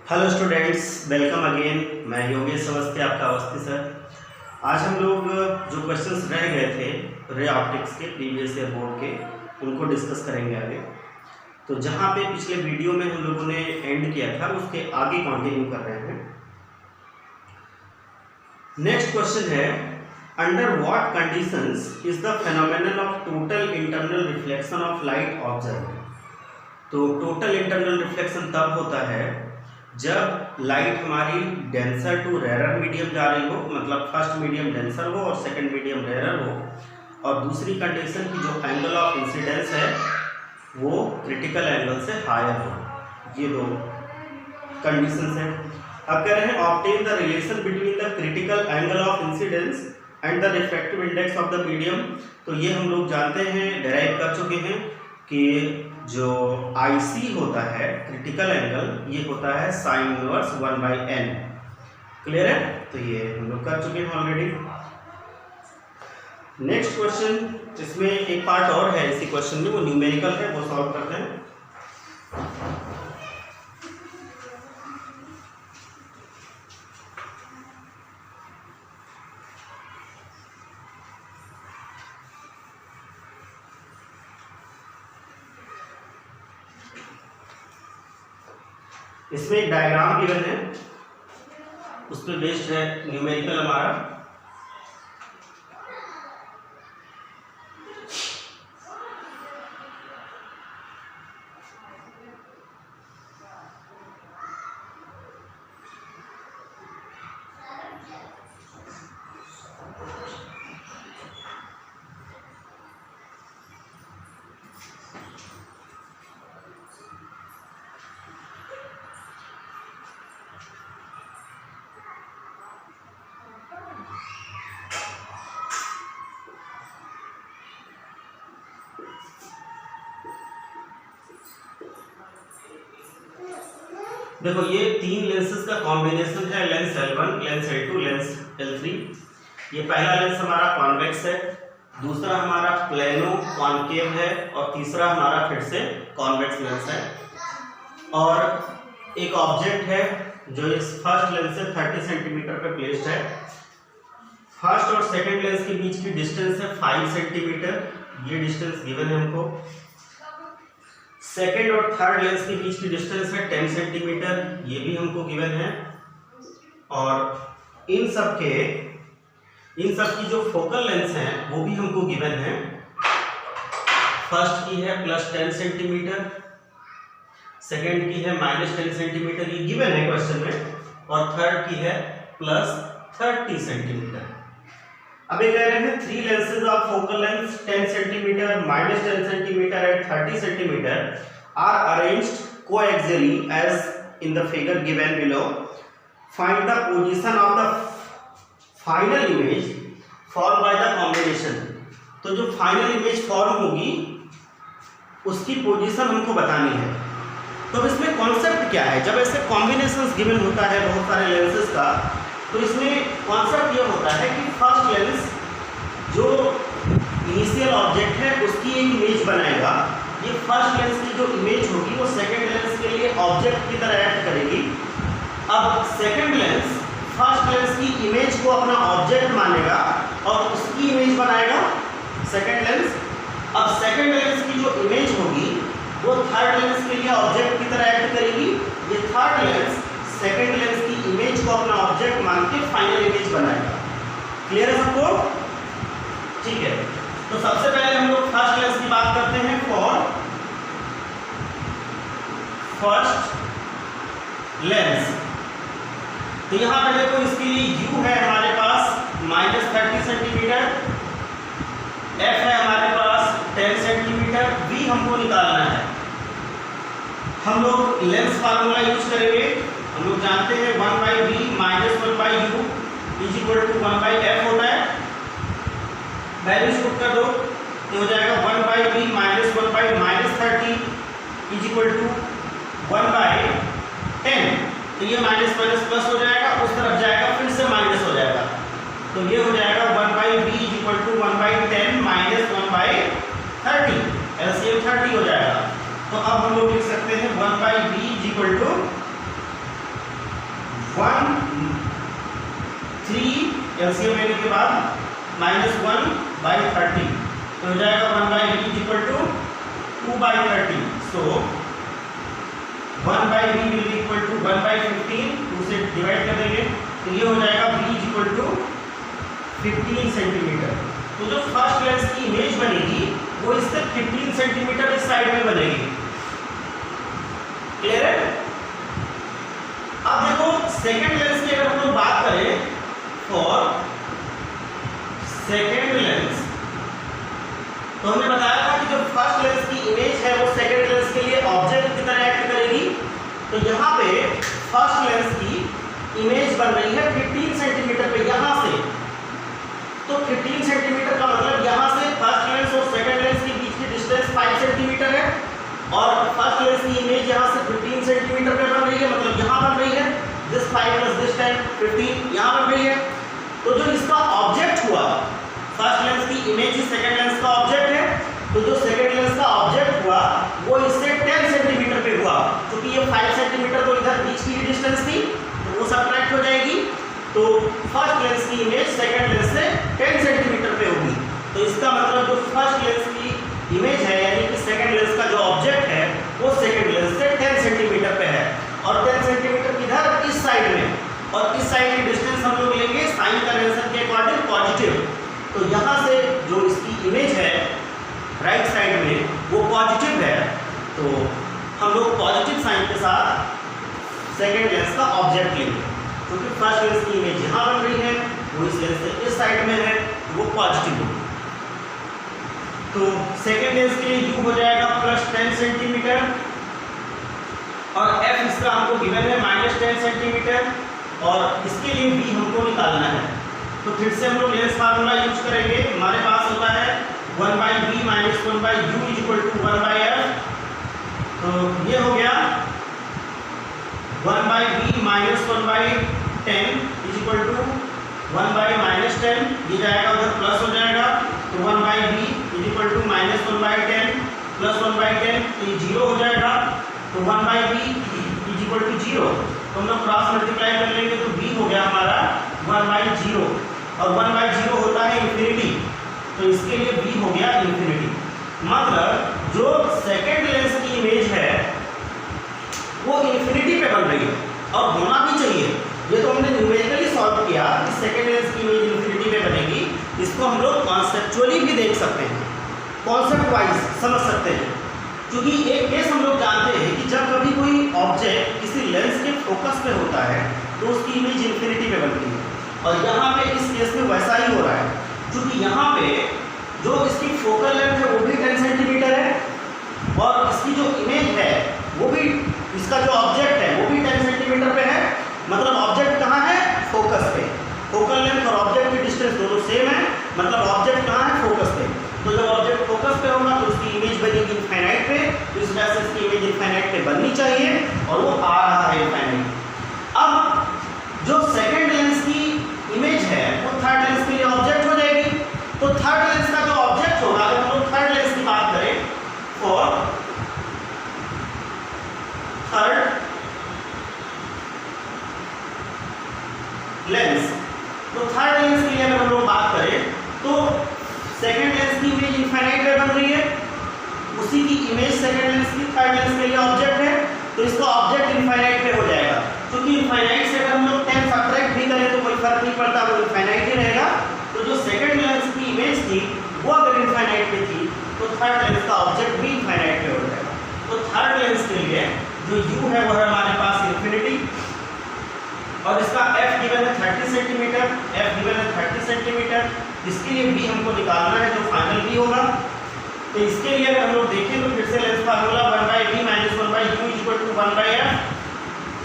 Hello students, welcome again. मैं योगेश अवस्थी, आपका Awasthi sir. आज हम लोग जो क्वेश्चंस रह गए थे रे ऑप्टिक्स के प्रीवियस ईयर बोर्ड के, उनको डिस्कस करेंगे आगे। तो जहाँ पे पिछले वीडियो में हम लोगों ने एंड किया था, उसके आगे कंटिन्यू कर रहे हैं। नेक्स्ट क्वेश्चन है, under what conditions is the phenomenon of total internal reflection of light observe. तो टोटल इंटरनल रिफ्लेक्शन तब होता है जब लाइट हमारी डेंसर टू रेरर मीडियम जा रही हो, मतलब फर्स्ट मीडियम डेंसर हो और सेकंड मीडियम रेरर हो, और दूसरी कंडीशन की जो एंगल ऑफ इंसिडेंस है वो क्रिटिकल एंगल से हायर हो। ये दो कंडीशंस हैं। अब कह रहे हैं obtain the relation between the critical angle of incidence and the refractive index of the medium. तो ये हम लोग जानते हैं, डेराइव कर चुके हैं कि जो IC होता है क्रिटिकल एंगल, ये होता है साइन इनवर्स 1/n। क्लियर है? तो ये हम लोग कर चुके हैं ऑलरेडी। नेक्स्ट क्वेश्चन, इसमें एक पार्ट और है इसी क्वेश्चन में, वो न्यूमेरिकल है, वो सॉल्व करते हैं। इसमें एक डायग्राम गिवन है, उस पर बेस्ड है न्यूमेरिकल हमारा। देखो, ये तीन लेंसेज का कॉम्बिनेशन है, lens L1, lens L2, lens L3। ये पहला लेंस हमारा कॉन्वेक्स है, दूसरा हमारा प्लेनो कॉनकेव है, और तीसरा हमारा फिर से कॉन्वेक्स लेंस है। और एक ऑब्जेक्ट है जो इस फर्स्ट लेंस से 30 सेंटीमीटर पे प्लेस्ड है। फर्स्ट और सेकंड लेंस के बीच की डिस्टेंस है 5 सेंटीमीटर, ये डिस्टेंस गिवन है हमको। सेकेंड और थर्ड लेंस के बीच की डिस्टेंस है 10 सेंटीमीटर, ये भी हमको गिवन है। और इन सब की जो फोकल लेंथ है वो भी हमको गिवन है। फर्स्ट की है +10 सेंटीमीटर, सेकेंड की है -10 सेंटीमीटर, ये गिवन है क्वेश्चन में, और थर्ड की है +30 सेंटीमीटर। अब ये कह रहे हैं 3 lenses of focal length 10 centimeter, -10 centimeter and 30 centimeter are arranged coaxially as in the figure given below. Find the position of the final image formed by the combination. तो जो फाइनल इमेज फॉर्म होगी उसकी position हमको बतानी है। तो इसमें concept क्या है, जब ऐसे कॉम्बिनेशंस गिवन होता है बहुत सारे लेंसेज का, तो इसमें कॉन्सेप्ट ये होता है कि फर्स्ट लेंस जो इनिशियल ऑब्जेक्ट है उसकी एक इमेज बनाएगा। ये फर्स्ट लेंस की जो इमेज होगी वो सेकंड लेंस के लिए ऑब्जेक्ट की तरह एक्ट करेगी। अब सेकंड लेंस फर्स्ट लेंस की इमेज को अपना ऑब्जेक्ट मानेगा और उसकी इमेज बनाएगा सेकंड लेंस। अब सेकंड लेंस की जो इमेज होगी वो थर्ड लेंस के लिए ऑब्जेक्ट की तरह एक्ट करेगी। ये थर्ड लेंस सेकेंड लेंस की इमेज को अपना ऑब्जेक्ट मान के फाइनल इमेज बनाएगा। क्लियर है सबको? ठीक है, तो सबसे पहले हम लोग फर्स्ट लेंस की बात करते हैं। फॉर फर्स्ट लेंस, तो यहां पे देखो इसके लिए U है हमारे पास -30 सेंटीमीटर, F है हमारे पास 10 सेंटीमीटर, V हमको निकालना है। हम लोग लेंस फार्मूला यूज करेंगे। हम लोग जानते हैं 1/v - 1/u = 1/f होता है। वैल्यूज पुट कर दो तो हो जाएगा 1/v - 1/-30 = 1/10। तो ये माइनस माइनस प्लस हो जाएगा, उस तरफ जाएगा फिर से माइनस हो जाएगा, तो ये हो जाएगा 1/v = 1/10 - 1/30, LCM 30 हो जाएगा। तो अब हम लोग लिख सकते हैं 1/v = एलसीएम लेने के बाद -1/30 तो हो जाएगा 1/v equal to 2/30। So 1/v will be equal to 1/15, 2 से डिवाइड कर देंगे तो ये हो जाएगा v इक्वल टू 15 सेंटीमीटर। तो जो फर्स्ट लेंस की इमेज बनेगी वो इससे 15 सेंटीमीटर इस साइड में बनेगी। क्लियर है? अब देखो सेकंड लेंस की अगर हम लोग बात करें, फॉर सेकंड लेंस तो हमने बताया था कि जो फर्स्ट लेंस की इमेज है वो सेकंड लेंस के लिए ऑब्जेक्ट की तरह एक्ट करेगी। तो यहाँ पे फर्स्ट लेंस की इमेज बन रही है 15 सेंटीमीटर पे यहाँ से। तो 15 सेंटीमीटर का मतलब यहाँ से फर्स्ट लेंस और सेकंड लेंस के बीच की डिस्टेंस 5 सेंटीमीटर है और फर्स्ट लेंस की इमेज यहाँ से 15 सेंटीमीटर पे बन रही है, मतलब यहाँ बन रही है। दिस 5 प्लस दिस 10 15 यहाँ बन रही है। तो जो इसका ऑब्जेक्ट हुआ, फर्स्ट लेंस की इमेज ही सेकंड लेंस का ऑब्जेक्ट है, तो जो सेकंड लेंस का ऑब्जेक्ट हुआ वो इससे 10 सेंटीमीटर पे हुआ। क्योंकि ये 5 सेंटीमीटर तो इधर बीच की डिस्टेंस थी तो वो सब्ट्रैक्ट हो जाएगी। तो फर्स्ट लेंस की इमेज सेकंड लेंस से 10 सेंटीमीटर पे होगी। तो इसका मतलब जो फर्स्ट लेंस की इमेज है यानी कि सेकंड लेंस का जो ऑब्जेक्ट है वो सेकंड लेंस से 10 सेंटीमीटर पे है और 10 सेंटीमीटर किधर, इस साइड में। और इस साइड की डिस्टेंस हम लोग लेंगे साइन कन्वेंशन के अकॉर्डिंग पॉजिटिव। तो यहाँ से जो इसकी इमेज है राइट साइड में वो पॉजिटिव है, तो हम लोग पॉजिटिव साइन के साथ सेकंड लेंस का ऑब्जेक्ट लेंगे। क्योंकि फर्स्ट लेंस की इमेज यहाँ बन रही है वो इस लेंस से इस साइड में है, वो पॉजिटिव होगी। तो सेकंड लेंस के लिए u हो जाएगा +10 सेंटीमीटर और f इसका हमको गिवन है -10 सेंटीमीटर और इसके लिए v हमको निकालना है। तो फिर से हम लोग लेंस फार्मूला यूज करेंगे। हमारे पास होता है 1/v - 1/u = 1/f। तो ये हो गया 1/v - 1/10 = 1/-10, ये जाएगा उधर प्लस हो जाएगा। तो 1/v = -1/10 + 1/10 तो ये 0 हो जाएगा। तो 1/v = 0, तो हम लोग क्रॉस मल्टीप्लाई कर लेंगे तो v हो गया हमारा 1/0 और 1/0 होता है इंफिनिटी, तो इसके लिए v हो गया इंफिनिटी। मतलब जो सेकंड लेंस की इमेज है वो इंफिनिटी पे बन रही है और होना भी चाहिए। ये तो हमने न्यूमेरिकली सॉल्व किया कि सेकंड लेंस की इमेज इंफिनिटी पे बनेगी। इसको हम लोग कॉन्सेप्चुअली भी देख सकते हैं, कॉन्सेप्ट वाइज समझ सकते हैं। क्योंकि एक केस हम लोग जानते हैं कि जब कभी कोई ऑब्जेक्ट किसी लेंस के फोकस पे होता है तो उसकी इमेज इंफिनिटी पे बनती है और यहाँ पे इस केस में वैसा ही हो रहा है। क्योंकि यहाँ पे जो इसकी फोकल लेंथ है वो भी 10 सेंटीमीटर है और इसकी जो इमेज है वो भी, इसका जो ऑब्जेक्ट है वो भी 10 सेंटीमीटर पे है। मतलब ऑब्जेक्ट कहाँ है, फोकस पे। फोकल लेंथ और ऑब्जेक्ट की डिस्टेंस दोनों सेम है, मतलब ऑब्जेक्ट कहाँ है, फोकस पे। तो जब ऑब्जेक्ट फोकस पे होगा तो उसकी इमेज बनेगी इनफाइनाइट पे, तो इस वजह से इसकी इमेज इनफाइनाइट पे बननी चाहिए और वो आ रहा है इनफाइनाइट। अब जो सेकंड लेंस की इमेज है वो थर्ड लेंस के लिए ऑब्जेक्ट हो जाएगी। तो थर्ड लेंस का जो ऑब्जेक्ट होगा, अगर हम लोग थर्ड लेंस की बात करें, फॉर थर्ड लेंस, तो थर्ड लेंस के लिए अगर हम लोग बात करें तो सेकंड लेंस की इमेज इनफाइनाइट पे बन रही है, उसी की इमेज सेकंड लेंस की थर्ड लेंस के लिए ऑब्जेक्ट है, तो इसका ऑब्जेक्ट इनफाइनाइट पे हो जाएगा। क्योंकि इनफाइनाइट से अगर हम लोग 10 सब्ट्रैक्ट भी करें तो कोई फर्क नहीं पड़ता, वो इनफाइनाइट ही रहेगा। तो जो सेकंड लेंस की इमेज थी वो अगर इनफाइनाइट पे थी तो थर्ड लेंस का ऑब्जेक्ट भी इनफाइनाइट पे हो जाएगा। तो थर्ड लेंस के लिए जो u है वो है हमारे पास इंफिनिटी और इसका f गिवन है 30 सेंटीमीटर, f गिवन है 30 सेंटीमीटर। इसके लिए v हमको निकालना है जो फाइनल v होगा। तो इसके लिए अगर हम लोग देखें तो फिर से lens formula 1/v - 1/u = 1/f।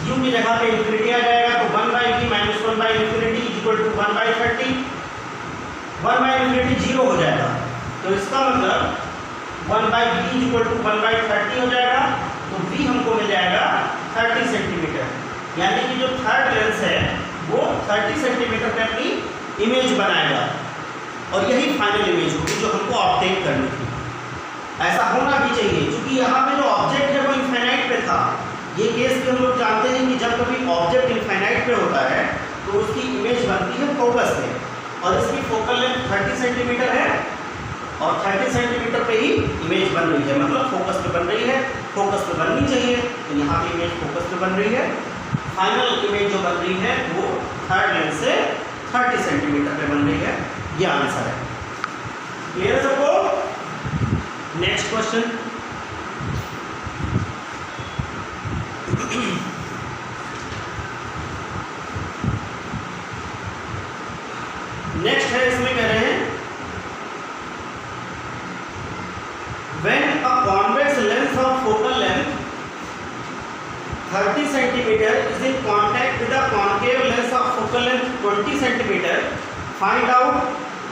u की जगह पे इंफिनिटी आ जाएगा तो 1/v - 1/infinity = 1/30। 1/infinity 0 हो जाएगा, तो इसका मतलब 1/v = 1/30 हो जाएगा। तो v हमको मिल जाएगा 30 सेंटीमीटर, यानी कि जो थर्ड लेंस है वो 30 सेंटीमीटर पे अपनी इमेज बनाएगा और यही फाइनल इमेज होगी जो हमको ऑब्टेन करनी थी। ऐसा होना भी चाहिए क्योंकि यहाँ पे जो ऑब्जेक्ट है वो इनफाइनाइट पे था। ये केस भी हम लोग जानते हैं कि जब कभी ऑब्जेक्ट इनफाइनाइट पे होता है तो उसकी इमेज बनती है फोकस पे और इसकी फोकल लेंथ 30 सेंटीमीटर है और 30 सेंटीमीटर पे ही इमेज बन रही है, मतलब फोकस पे बन रही है, फोकस पे बननी चाहिए, तो यहाँ पे इमेज फोकस पे बन रही है। फाइनल इमेज जो बन रही है वो थर्ड लेंस से 30 सेंटीमीटर पे बन रही है। ये आंसर है। क्लियर है सबको? Next question. नेक्स्ट है, इसमें कह रहे हैं when a convex lens of focal length 30 centimeter is in contact with a concave lens of focal length 20 centimeter, find out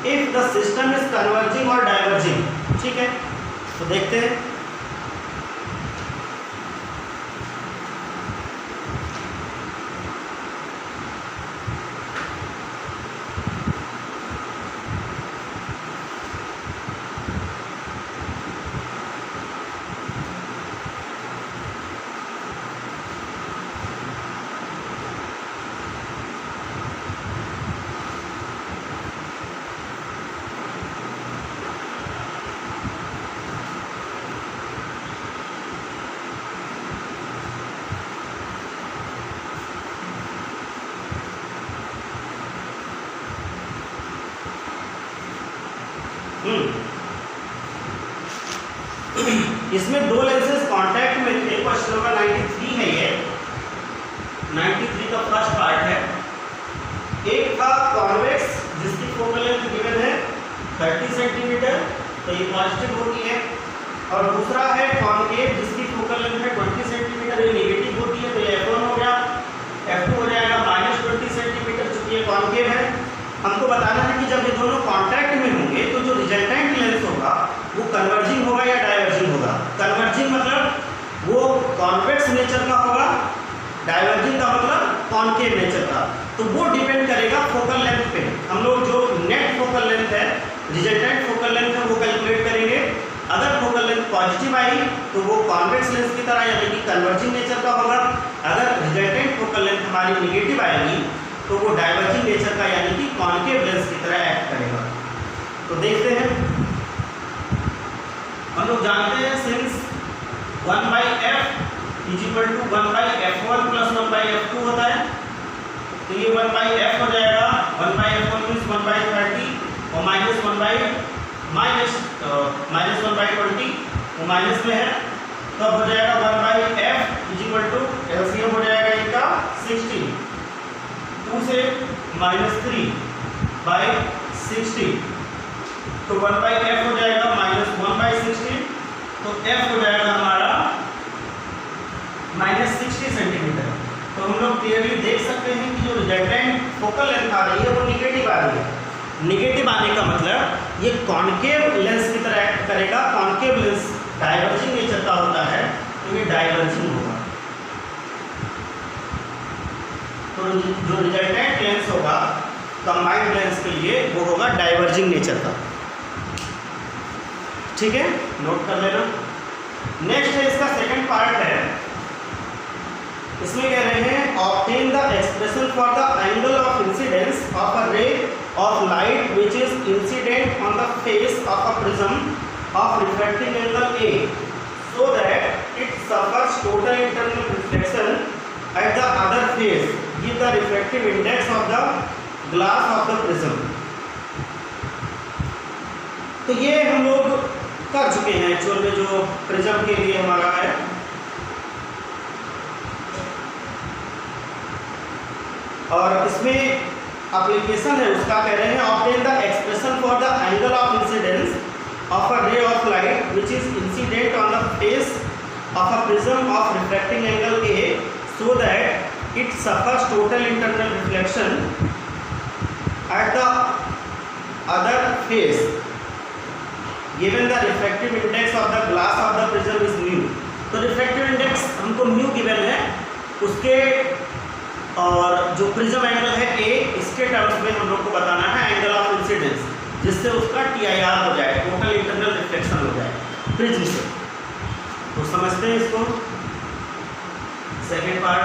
if the system is converging or diverging। ठीक है, तो देखते हैं। इसमें दो लेंसेज कांटेक्ट में थे। क्वेश्चन नंबर 93 है ये, 93 का फर्स्ट पार्ट है। एक था कॉन्वेक्स जिसकी फोकल लेंथ गिवन है 30 सेंटीमीटर, तो ये पॉजिटिव होती है, और दूसरा है कॉन्केव जिसकी फोकल लेंथ है 20 सेंटीमीटर, ये नेगेटिव होती है, तो ये F1 हो गया। F2 हो जाएगा -20 सेंटीमीटर, चूंकि ये कॉन्केव है। हमको बताना है कि जब ये दोनों कांटेक्ट में होंगे तो जो रिजल्टेंट लेंस होगा वो कन्वर्जिंग होगा या डाइवर्जिंग होगा। कन्वर्जिंग मतलब वो कॉन्वेक्स नेचर का होगा, डाइवर्जिंग का मतलब कॉन्केव नेचर का। तो वो डिपेंड करेगा फोकल लेंथ पे। हम लोग जो नेट फोकल लेंथ है, रिजल्टेंट फोकल लेंथ है, वो कैलकुलेट करेंगे। अगर फोकल लेंथ पॉजिटिव आई तो वो कॉन्वेक्स लेंस की तरह यानी कि कन्वर्जिंग नेचर का होगा। अगर रिजल्टेंट फोकल लेंथ हमारी निगेटिव आएगी तो वो डाइवर्जिंग नेचर का यानी कि कॉन्केव लेंस की तरह एक्ट करेगा। तो देखते हैं, हम लोग जानते हैं since 1/f is equal to 1/f1 plus 1/f2 होता है, तो ये 1/f हो जाएगा। 1/f1 मीन्स 1/30 और माइनस 1/20 वो माइनस में है, तो अब हो जाएगा 1/f is equal to LCM हो जाएगा इनका 16, 2 से -3/16, तो 1/f हो जाएगा -1/16, तो f हो जाएगा हमारा -60 सेंटीमीटर। तो हम लोग क्लियरली देख सकते हैं कि जो रिजल्टेंट फोकल लेंथ आ रही है वो निगेटिव आ रही है। निगेटिव आने का मतलब ये कॉन्केव लेंस की तरह एक्ट करेगा। कॉन्केव लेंस डाइवर्जिंग नेचर का होता है, तो ये डाइवर्जिंग होगा। तो जो रिजल्टेंट लेंस होगा कंबाइंड लेंस के लिए वो होगा डाइवर्जिंग नेचर का। ठीक है, नोट कर लेना। नेक्स्ट है, इसका सेकंड पार्ट है। इसमें कह रहे हैं obtain the expression for the angle of incidence of a ray of light which is incident on the face of a prism of refracting angle A so that it suffers total internal reflection at the other face. Give the refractive index of the glass of the prism. तो ये हम लोग कर चुके हैं actual में, जो prism के लिए हमारा है। और इसमें एप्लीकेशन है उसका, कह रहे हैं obtain the expression for the angle of incidence of a ray of light which is incident on the face of a prism of refracting angle A so that it suffers total internal reflection at the other face given the refractive index of the glass of the prism is mu। तो refractive index हमको mu given है उसके, और जो prism angle है ए, इसके terms में हम लोग को बताना है एंगल ऑफ इंसिडेंस, जिससे उसका TIR हो जाए, टोटल इंटरनल रिफ्लेक्शन हो जाए प्रिज्म से। तो समझते हैं इसको। सेकेंड पार्ट,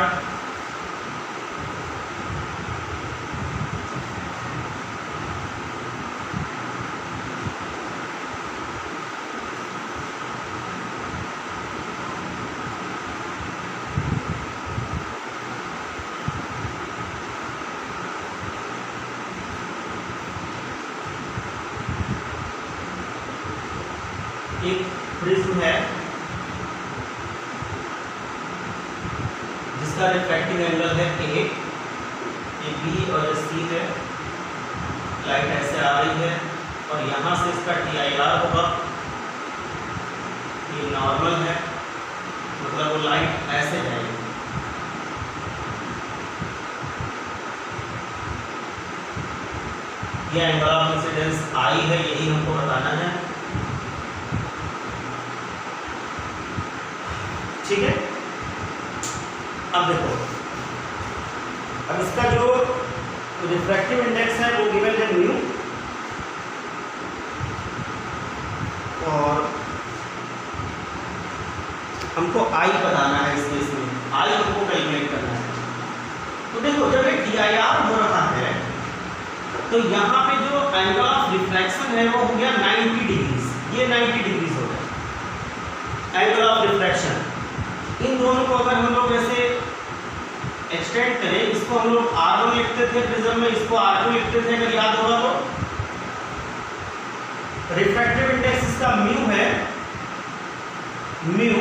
इसका रिफ्रैक्टिव एंगल है ए, ये बी और सी है, लाइट ऐसे आ रही है और यहाँ से इसका TIR होगा, ये नॉर्मल है, मतलब वो लाइट ऐसे जाएगी। ये एंगल ऑफ इंसिडेंस आई है, यही हमको बताना है। ठीक है, अब देखो, अब इसका जो रिफ्रैक्टिव इंडेक्स है वो गिवन है म्यू, और हमको आई बताना है इस केस में, आई हमको कैलकुलेट करना है। तो देखो, जब ये TIR हो रहा है तो यहाँ पे जो एंगल ऑफ रिफ्रैक्शन है वो हो गया 90 डिग्रीज, ये 90 डिग्रीज हो गया एंगल ऑफ रिफ्रैक्शन। इन दोनों को अगर हम लोग ऐसे एक्सटेंड करें, इसको हम लोग R1 लिखते थे प्रिज्म में, इसको R2 लिखते थे, अगर याद होगा तो। रिफ्रैक्टिव इंडेक्स इसका म्यू है, म्यू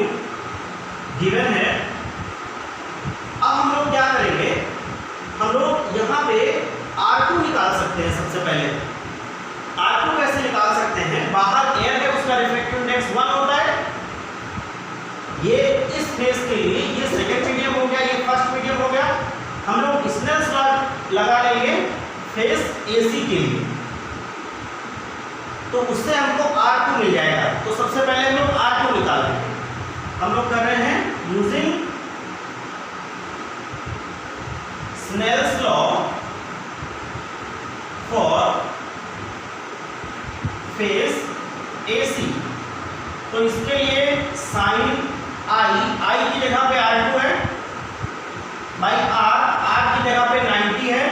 गिवन है। अब हम लोग क्या करेंगे, हम लोग यहाँ पे R2 निकाल सकते हैं। सबसे पहले R2 कैसे निकाल सकते हैं, बाहर एयर है, उसका रिफ्रैक्टिव इंडेक्स 1 होता है। ये इस फेस के लिए ये सेकंड मीडियम हो गया, ये फर्स्ट मीडियम हो गया। हम लोग स्नेल्स लॉ लगा लेंगे फेस AC के लिए, तो उससे हमको R2 मिल जाएगा। तो सबसे पहले हम लोग R2 निकाल लेंगे। हम लोग कर रहे हैं using Snell's law for face AC। तो इसके लिए साइन आई की जगह पे R2 है, बाई R की जगह पे 90 है,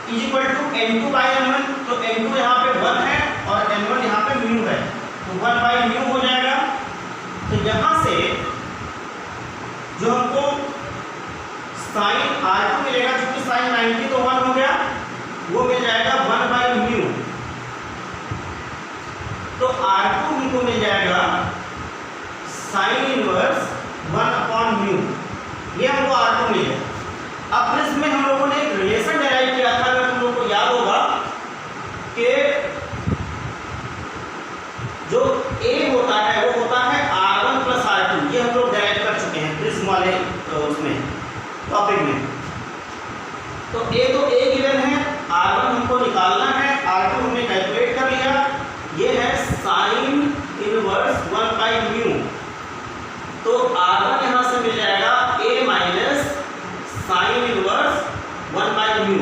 is equal to N2 by N1। तो N2 यहाँ पे 1 है और N1 यहाँ पे म्यू है, तो 1 बाई म्यू हो जाएगा। तो यहाँ से जो हमको साइन R2 मिलेगा, क्योंकि साइन 90 तो 1 हो गया, वो मिल जाएगा 1 बाई म्यू। तो R2 हमको मिल जाएगा साइन इनवर्स 1 अपॉन म्यू, ये हमको R2 मिल गया। अब इसमें हम लोगों ने एक रिलेशन डेराइव किया था, अगर तुम लोगों को याद होगा कि जो A होता है वो होता है R1 प्लस R2, ये हम लोग डेराइव कर चुके हैं प्रिज्म वाले उसमें टॉपिक में। तो A गिवन है, R1 हमको निकालना है, R2 हमने कैलकुलेट कर लिया, ये है साइन इनवर्स 1 बाई म्यू। तो R1 यहाँ से मिल जाएगा A minus sine inverse 1 by mu.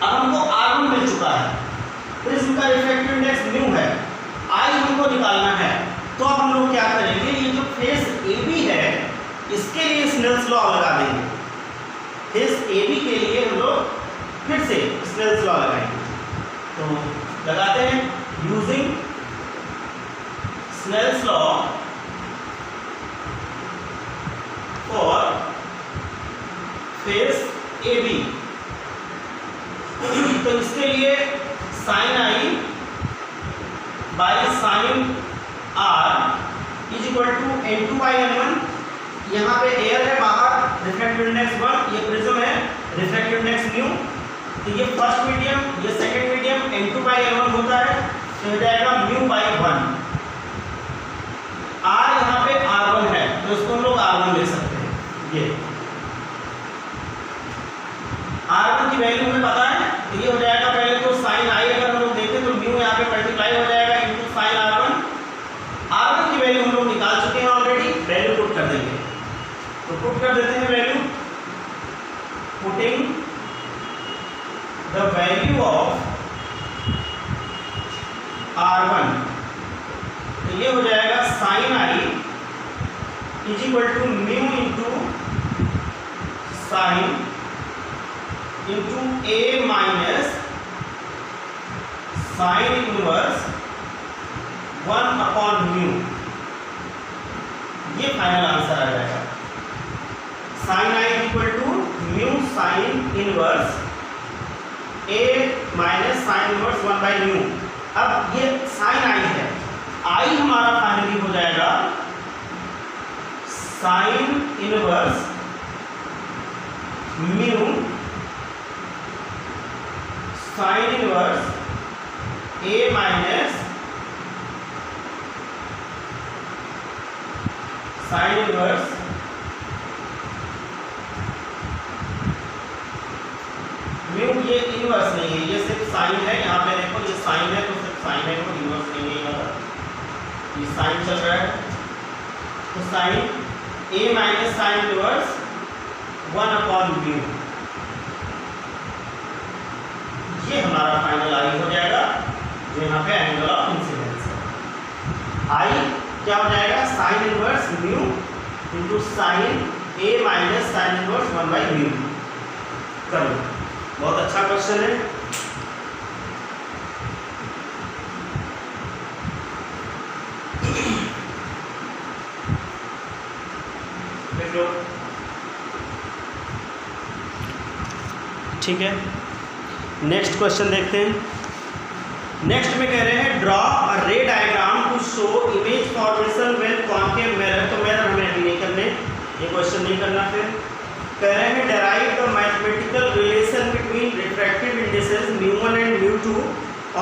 अब हमको R1 मिल चुका है, प्रिज्म का रिफ्रैक्टिव इंडेक्स म्यू है, आई हमको निकालना है। तो अब हम लोग क्या करेंगे, ये जो फेस AB है इसके लिए स्नेल्स लॉ लगा देंगे। फेस AB के लिए हम लोग फिर से स्नेल्स लॉ लगाएंगे। तो लगाते हैं using Snell's law for face AB। तो इसके लिए sine i by sine R is equal to N2 by N1। यहाँ पे एयर है, बाहर रिफ्रैक्टिव इंडेक्स 1, ये प्रिज्म है, रिफ्रैक्टिव इंडेक्स म्यू। तो ये फर्स्ट मीडियम, ये second medium, N2 by N1 होता है, तो हो जाएगा म्यू बाई 1। R यहाँ पे R1 है, तो इसको हम लोग R1 ले सकते हैं। ये R1 की वैल्यू हमें पता है, तो ये हो जाएगा, पहले तो साइन आई अगर हम लोग देखें तो म्यू यहाँ पे मल्टीप्लाई हो जाएगा इनटू साइन R1। R1 की वैल्यू हम लोग निकाल चुके हैं ऑलरेडी, वैल्यू पुट कर देंगे। तो पुट कर देते हैं value, putting the value of R1। तो ये हो जाएगा sine i is equal to mu into sine into A minus sine inverse 1 upon mu. ये फाइनल आंसर आ जाएगा। Sine i equal to mu sine inverse A minus sine inverse 1 by mu. अब ये sign आई है, आई हमारा finally हो जाएगा sine inverse mu sine inverse A minus sine inverse mu, ये इनवर्स नहीं है, ये सिर्फ साइन है। यहाँ पे देखो ये साइन है तो सिर्फ साइन है, कोई इनवर्स नहीं है। ये साइन चल रहा है तो sign A minus sine inverse 1/म्यू, ये हमारा फाइनल आई हो जाएगा, जो यहाँ पे एंगल ऑफ इंसिडेंस है। आई क्या हो जाएगा, sine inverse mu into sine A minus sine inverse 1/म्यू। कर लो, बहुत अच्छा क्वेश्चन है। देख लो, ठीक है। नेक्स्ट क्वेश्चन देखते हैं। नेक्स्ट में कह रहे हैं draw a ray diagram to show image formation when concave mirror. तो मिरर हमें अभी नहीं करने, ये क्वेश्चन नहीं करना। फिर कह रहे हैं derive the mathematical relation between refractive indices μ1 and μ2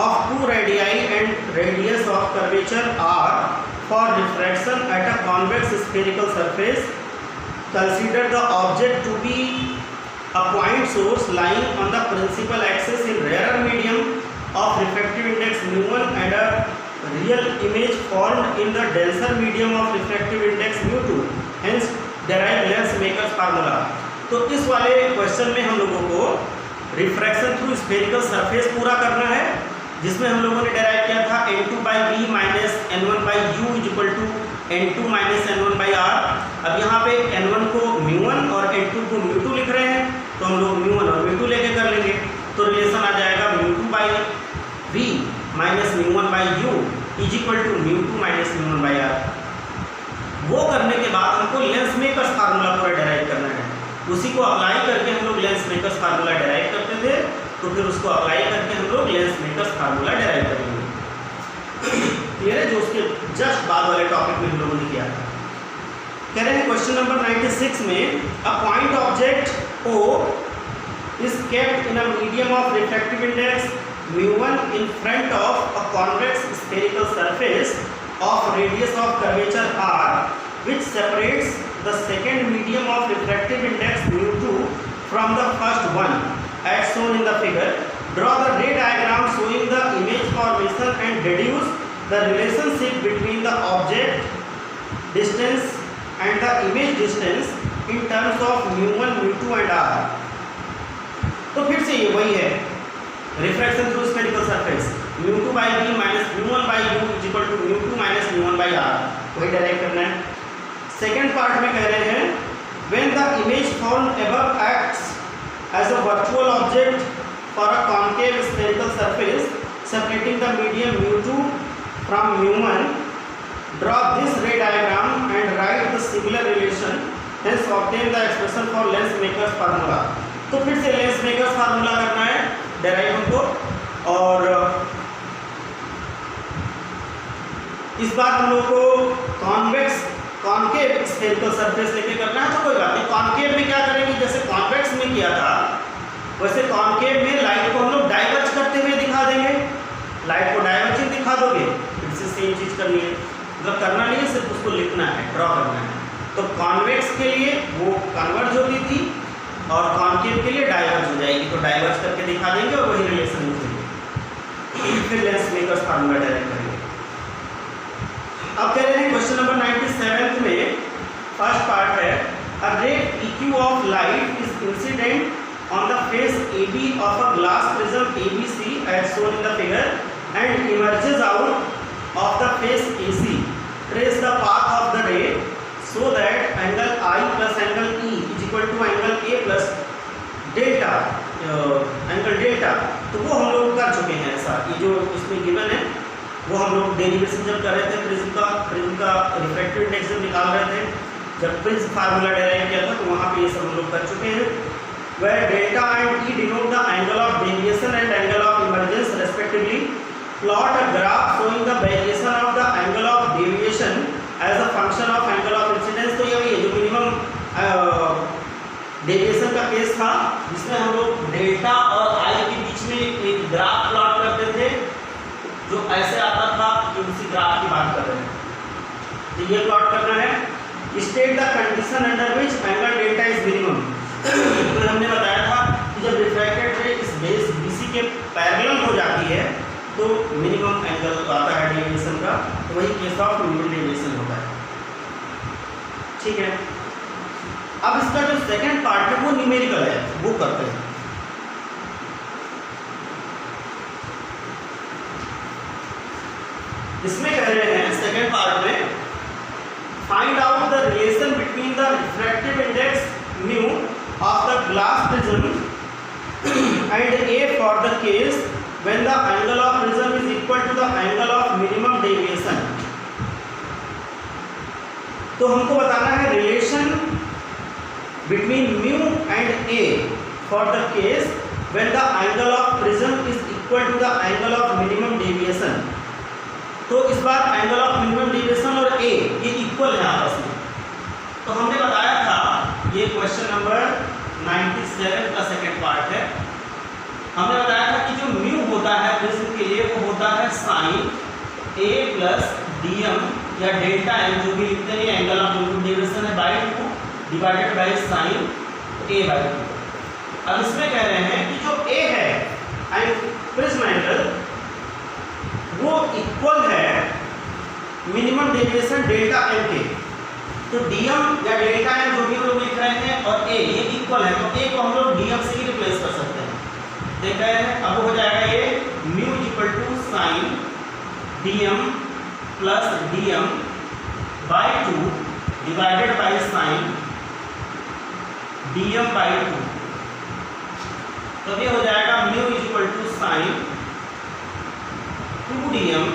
of two radii and radius of curvature r for refraction at a convex spherical surface. Consider the object to be a point source lying on the principal axis in rarer medium of refractive index μ1 and a real image formed in the denser medium of refractive index μ2, hence derive lens makers formula। तो इस वाले question में हम लोगों को refraction through spherical surface पूरा करना है, जिसमें हम लोगों ने डेराइव किया था n2/v minus n1/u equal to n2 minus n1/r। अब यहाँ पे n1 को μ1 और n2 को μ2 लिख रहे हैं, तो हम लोग μ1 और μ2 लेके कर लेंगे। तो रिलेशन आ जाएगा μ2/v minus μ1/u is equal to μ2 minus μ1/r। वो करने के बाद हमको लेंस मेकर्स फार्मूला पूरा डेराइव करना है। उसी को अप्लाई करके हम लोग लेंस मेकर्स फार्मूला डेराइव करते थे, तो फिर उसको अप्लाई करके हम लोग लेंस मेकर्स फार्मूला डेराइव करेंगे। क्लियर है, जो उसके जस्ट बाद वाले टॉपिक में हम लोगों ने किया था। कह रहे हैं क्वेश्चन नंबर 96 में a point object O is kept in a medium of refractive index μ1 in front of a convex spherical surface of radius of curvature r, which separates the second medium of refractive index μ2 from the first one, as shown in the figure. Draw the ray diagram showing the image formation and deduce the relationship between the object distance and the image distance in terms of μ1, μ2 and r। तो फिर से ये वही है, refraction through spherical surface μ2/v minus μ1/u is equal to μ2 minus μ1/r, वही direct करना है। Second part में कह रहे हैं when the image formed above acts as a virtual object for a concave spherical surface separating the medium μ2 from μ1, draw this ray diagram and write the similar relation, hence obtain the expression for lens makers formula। तो फिर से lens makers formula करना है derive हमको, और इस बार हम लोग को कॉन्केव स्फेरिकल सरफेस लेके करना है। तो कोई बात नहीं, कॉन्केव में क्या करेंगे, जैसे कॉन्वेक्स में किया था वैसे कॉन्केव में लाइट को हम लोग डाइवर्ज करते हुए दिखा देंगे। लाइट को डाइवर्जिंग दिखा दोगे, फिर से सेम चीज़ करनी है, मतलब करना नहीं है, सिर्फ उसको लिखना है, ड्रॉ करना है। तो कॉन्वेक्स के लिए वो कन्वर्ज होती थी और कॉन्केव के लिए डाइवर्ज हो जाएगी, तो डाइवर्ज करके दिखा देंगे और वही रिलेशन लिखेंगे। फिर लेंस मेकर्स फार्मूला डायरेक्ट करेंगे। अब कह रहे हैं क्वेश्चन नंबर 97 में फर्स्ट पार्ट है a ray PQ of light is incident on the face AB of a glass prism ABC as shown in the figure and emerges out of the face AC। Trace the path of the ray so that angle I plus angle E is equal to angle A plus delta angle delta. तो वो हम लोग कर चुके हैं ऐसा, ये जो इसमें गिवन है वो हम लोग डेरिवेशन जब कर रहे थे प्रिज्म का रिफ्रैक्टिव इंडेक्स जब निकाल रहे थे, जब प्रिज्म फार्मूला डेराइव किया था, तो वहाँ पे ये सब हम लोग कर चुके हैं। where delta and E denote the angle of deviation and angle of emergence respectively. Plot a graph showing the variation of the angle of deviation as a function of angle of incidence। तो ये जो minimum deviation का case था जिसमें हम लोग delta और आई के बीच में एक ग्राफ प्लॉट करते थे जो ऐसे आता था कि उसी ग्राफ की बात कर रहे हैं। तो ये प्लॉट करना है। State the condition under which angle delta is minimum. तो हमने बताया था कि जब रिफ्रैक्टेड रे इस बेस BC के पैरेलल हो जाती है तो मिनिमम एंगल आता है डेविएशन का, तो वही केस ऑफ मिनिमम डेविएशन होता है। ठीक है, अब इसका जो सेकंड पार्ट है वो न्यूमेरिकल है, वो करते हैं। इसमें कह रहे हैं सेकंड पार्ट में find out the relation between the refractive index mu of the glass prism and A for the case when the angle of prism is equal to the angle of minimum deviation. तो हमको बताना है relation between mu and A for the case when the angle of prism is equal to the angle of minimum deviation. तो इस बार angle of minimum deviation और ए ये equal है आपस में। तो हमने बताया था, ये क्वेश्चन नंबर 97 का सेकंड पार्ट है। हमने बताया था कि जो म्यू होता है प्रिज्म के लिए वो होता है साइन ए प्लस dm या डेल्टा m, जो भी लिखते हैं एंगल ऑफ मिनिमम डेविएशन है by 2 divided by sine a by 2। अब इसमें कह रहे हैं कि जो a है एंड प्रिज्म एंगल वो इक्वल है मिनिमम डेविएशन डेल्टा m के। तो dm या डेल्टा m जो भी हम लोग लिख रहे हैं और a ये इक्वल है, तो a को हम लोग dm से ही रिप्लेस कर सकते हैं। देख रहे हैं, अब हो जाएगा ये mu equal to sine dm plus dm by 2 divided by sine dm by 2। तो ये हो जाएगा mu equal to sine 2dm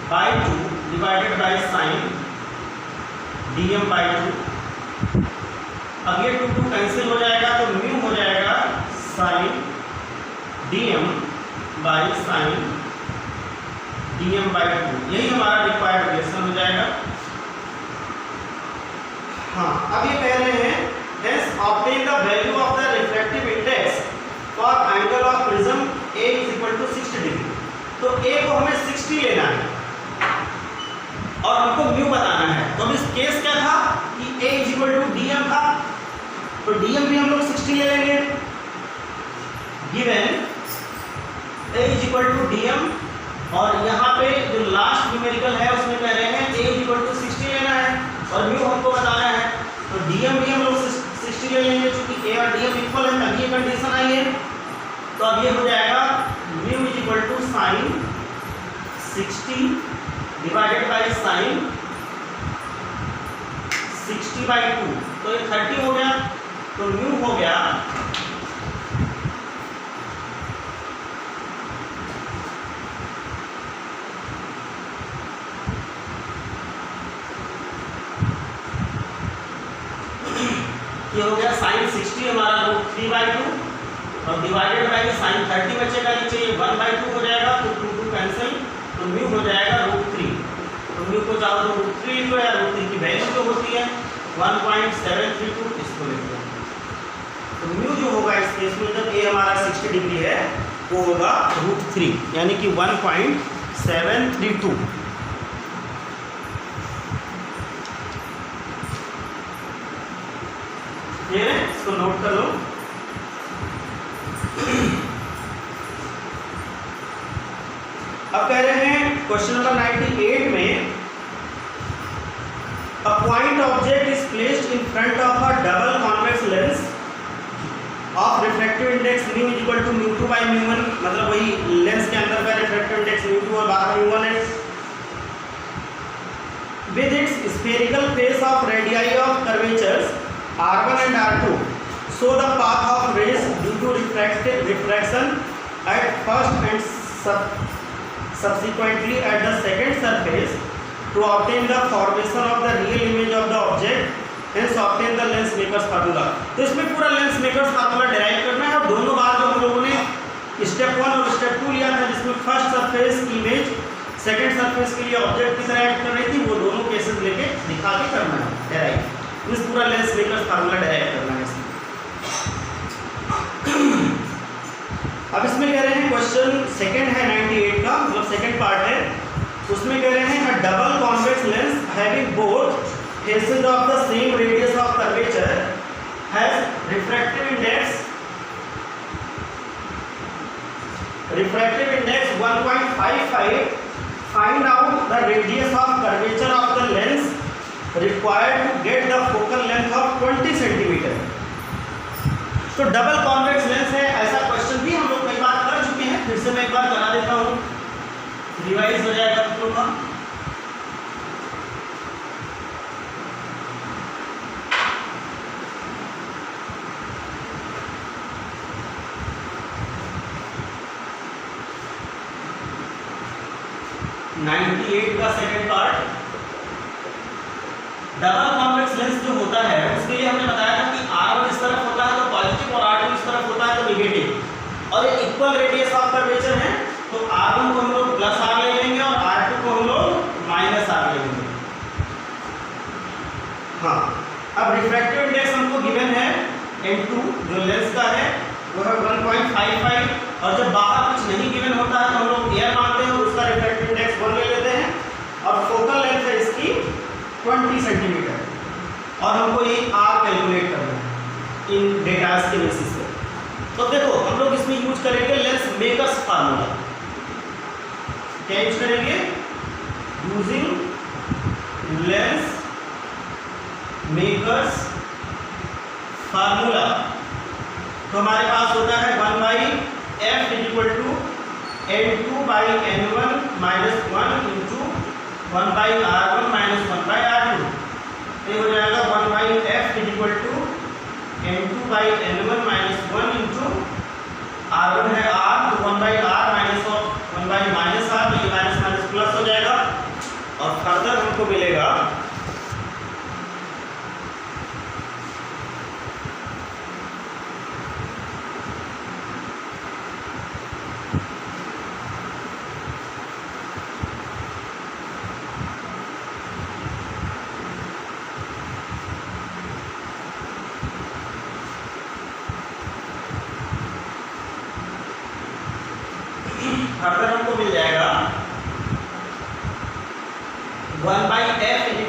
by 2 divided by sine dm by 2। अब ये 2 कैंसिल हो जाएगा तो म्यू हो जाएगा sine dm by sine dm by 2। यही हमारा रिक्वायर्ड रिलेशन हो जाएगा। हाँ, अब ये कह रहे हैं hence obtain the value of the refractive index for angle of prism A is equal to 60 degree. तो A को हमें 60 लेना है और हमको म्यू बताना है। तो अब इस केस क्या था कि A is equal to dm था, तो dm भी हम लोग 60 ले लेंगे। Given A is equal to dm और यहाँ पे जो लास्ट न्यूमेरिकल है उसमें कह रहे हैं A is equal to 60 लेना है और म्यू हमको बताना है। तो dm भी हम लोग 60 ले लेंगे, क्योंकि a और dm इक्वल है, तभी ये कंडीशन आई है। तो अब ये हो जाएगा mu is equal to sine 60 divided by sine 60 by 2, तो ये 30 हो गया। तो म्यू हो गया ये हो गया साइन 60 हमारा √3 बाय 2 और डिवाइडेड बाय साइन 30 बचेगा, नीचे ये 1 बाय 2 हो जाएगा, तो 2 कैंसिल, तो म्यू हो जाएगा √3। तो म्यू को चाहो तो √3 लिखो या √3 की वैल्यू जो होती है 1.732 इसको लिख दो। तो म्यू जो होगा इस केस में जब ए हमारा 60 डिग्री है वो होगा √3 यानी कि 1.732। ये इसको नोट कर लो। अब कह रहे हैं क्वेश्चन नंबर 98 में a point object is placed in front of a double convex lens of refractive index mu is equal to μ2 by μ1, मतलब वही लेंस के अंदर का रिफ्रैक्टिव इंडेक्स μ2 और बाहर μ1 है। With its spherical face of radii of curvatures R1 and R2 show the path of rays due to refraction at first and subsequently at the second surface to obtain the formation of the real image of the object, hence obtain the lens makers formula। तो इसमें पूरा lens makers formula derive करना है और दोनों बार जो हम लोगों ने स्टेप 1 और स्टेप 2 लिया था जिसमें first surface image second surface के लिए ऑब्जेक्ट की तरह एक्ट कर रही थी, वो दोनों केसेस लेके दिखा के करना है डिराइव। मींस पूरा लेंस मेकर्स फार्मूला डेराइव करना है इसमें। अब इसमें कह रहे हैं क्वेश्चन सेकंड है 98 का, मतलब सेकंड पार्ट है, उसमें कह रहे हैं अ double convex lens having both faces of the same radius of curvature has refractive index 1.55. Find out the radius of curvature of the lens required to get the focal length of 20 cm. तो double convex lens है, ऐसा question भी हम लोग कई बार कर चुके हैं, फिर से मैं एक बार करा देता हूँ, रिवाइज हो जाएगा आप लोगों का। का second part, double convex lens जो होता है उसके लिए हमने बताया था कि R1 इस तरफ होता है तो पॉजिटिव और R2 इस तरफ होता है तो नेगेटिव, और ये इक्वल रेडियस ऑफ कर्वेचर है तो R1 को हम लोग प्लस R ले लेंगे और R2 को हम लोग माइनस R ले लेंगे। हाँ, अब रिफ्रैक्टिव इंडेक्स हमको गिवन है N2 जो लेंस का है वो है 1.55, और जब बाहर कुछ नहीं गिवन होता है तो हम लोग एयर मानते हैं और उसका रिफ्रैक्टिव इंडेक्स 1 ले लेते हैं, और फोकल लेंथ है इसकी 20 सेंटीमीटर, और हमको ये R कैलकुलेट करना है इन डेटास के बेसिस पे। तो देखो हम लोग इसमें यूज करेंगे लेंस मेकर्स फार्मूला। क्या यूज करेंगे? Using lens makers formula. तो हमारे पास होता है 1/f = N2/N1 - 1 into 1/R1 - 1/R2। ये हो जाएगा 1/f = N2/N1 - 1 इंटू R1 है R, तो 1/R माइनस 1/-R, तो ये माइनस माइनस प्लस हो जाएगा, और फर्दर हमको मिलेगा फर्दर हमको मिल जाएगा 1/f =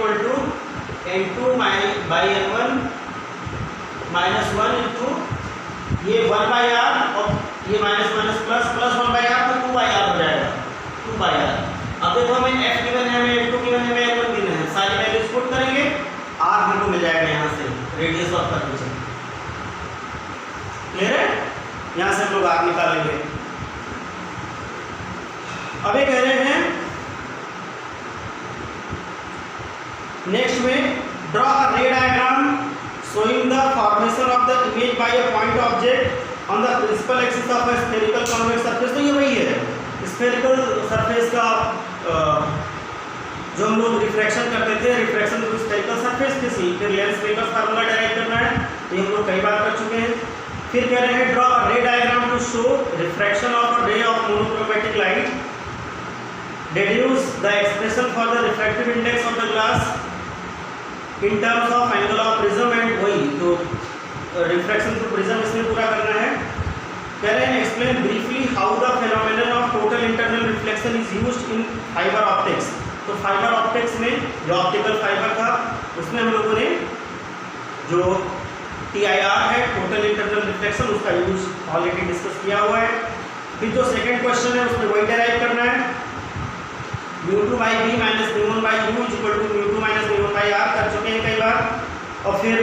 N2/N1 - 1 इंटू ये 1/R और ये माइनस माइनस प्लस 1/R, तो 2/R हो जाएगा, 2/R। अब देखो हमें f गिवन है, हमें N2 गिवन है, हमें N1 गिवन है, सारी वैल्यूज पुट करेंगे, R हमको मिल जाएगा यहाँ से रेडियस ऑफ कर्वेचर। क्लियर है? यहाँ से हम लोग R निकालेंगे। अब ये कह रहे हैं नेक्स्ट में draw a ray diagram showing the formation of the image by a point object on the principal axis of a spherical convex surface. तो ये वही है स्फेरिकल सरफेस का जो हम लोग रिफ्रैक्शन करते थे, रिफ्रैक्शन टू स्फेरिकल सरफेस के सी, फिर लेंस मेकर्स फार्मूला डेराइव करना है, ये हम लोग कई बार कर चुके हैं। फिर कह रहे हैं draw a ray diagram to show refraction of a ray of monochromatic light, deduce the expression for the refractive index of the glass in terms of angle of prism and वही तो रिफ्रैक्शन थ्रू प्रिज्म इसमें पूरा करना है। कह रहे हैं explain briefly how the phenomenon of total internal reflection is used in fibre optics. तो फाइबर ऑप्टिक्स में जो ऑप्टिकल फाइबर था उसमें हम लोगों ने जो TIR है टोटल इंटरनल रिफ्लेक्शन, उसका यूज ऑलरेडी डिस्कस किया हुआ है। फिर जो सेकंड क्वेश्चन है उसमें वही डेराइव करना है, μ2/v - μ1/u = μ2 - μ1/r कर चुके हैं कई बार। और फिर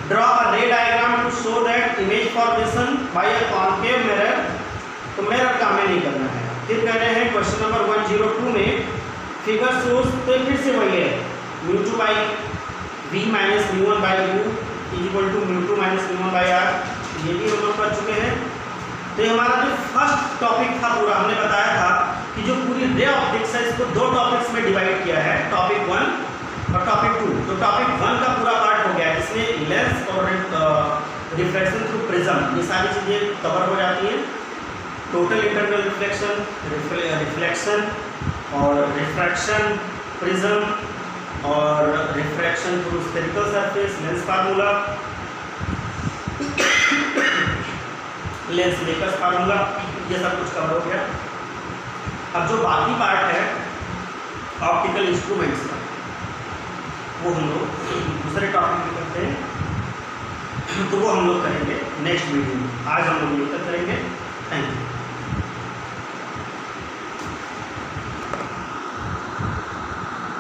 draw a ray diagram to show that image formation by a concave mirror. तो मिरर का हमें नहीं करना है। फिर कह रहे हैं क्वेश्चन नंबर 102 में फिगर शोज, तो फिर से वही है μ2/v - μ1/u = μ2 - μ1/r, ये भी हम लोग कर चुके हैं। तो हमारा जो फर्स्ट टॉपिक था पूरा हमने बताया था कि जो पूरी रे ऑप्टिक्स है इसको दो टॉपिक्स में डिवाइड किया है, टॉपिक 1 और टॉपिक 2। तो टॉपिक 1 का पूरा पार्ट हो गया है, इसमें लेंस और रिफ्रैक्शन थ्रू प्रिज्म ये सारी चीज़ें कवर हो जाती हैं। टोटल इंटरनल रिफ्लेक्शन, रिफ्लेक्शन और रिफ्रैक्शन, प्रिज्म और refraction through spherical surface, lens formula, lens makers formula, ये सब कुछ कवर हो गया। अब जो बाकी पार्ट है ऑप्टिकल इंस्ट्रूमेंट्स का, वो हम लोग दूसरे टॉपिक में करते हैं, तो वो हम लोग करेंगे नेक्स्ट वीडियो में। आज हम लोग ये तक करेंगे। Thank you.